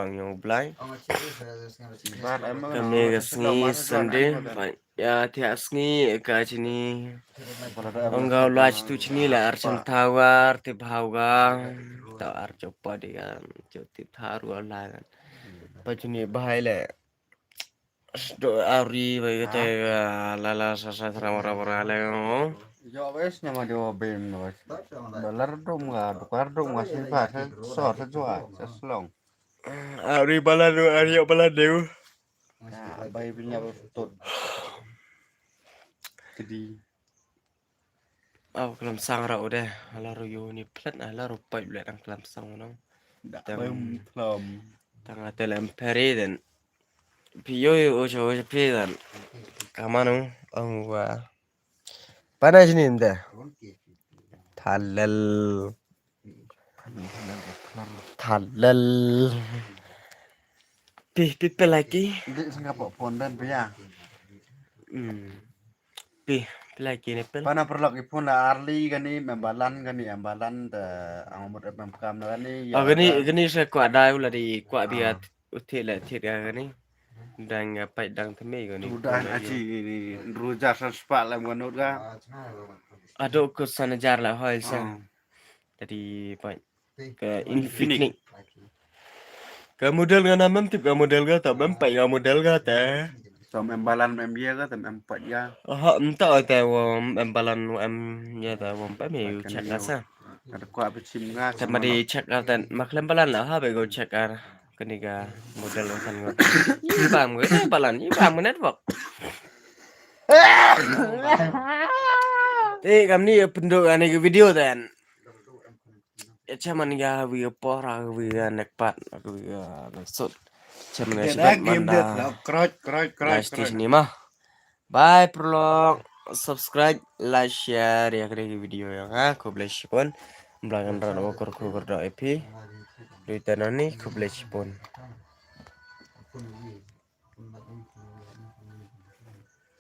pang yang blai. Bạn em mới Kami nó sẽ đâu gasngi mà sẽ chọn sende em rồi baik ya tiasngi ka chini kalau ada em onggau sẽ lach tu chini la archam thawar ti bhauga ta archo padigan jo ti tharu la pa chini bahai le do ari bai te la la sa sa thra mara mara le do wes nhưng mà do bên rồi dollar dong nggak tukar dong masih bahasa sor sejual seselong ari bala do ari bala deu nah bay punya betul jadi au kelam sang ra udah ala ro yo ni plat ala ro pai le ang kelam sang no đã tang bay thầm tang atelem peri den piyo o jo pi dan kamanu ang wa pana sini nda thalal thalal pi lagi đi sang gặp bọn phồn đơn bây giờ pi lagi ni pel Pana perlu pun lah Arli gani membalan the amut memkam gani ya oh gani saya kuat dah ulah di kuat biar util lah tiga gani dan apa dang temi gani sudah aji rujak sesepak lah menurut ga aduh ke sana jar lah hal sang tadi pak ke infinite ke model ngana mem tip ke model ga tak mem pai ga model ga ta so membalan membia ga tem empat ya oh entah ta wom embalan em ya ta wom pa mi chat asa ada kuat becim ga sama di check out dan maklem balan lah ha be go check ar keniga model kan ngot ni bam gue dah balan ni bam network kam ni penduk ane ke video dan cuman ya we pora we nekpat aku ya maksud cuman ya sebab manda kroy live station ni mah bye prolog subscribe like share ya ke video yang aku bless pun belakang ran okor kur do ep duitan ni ku bless pun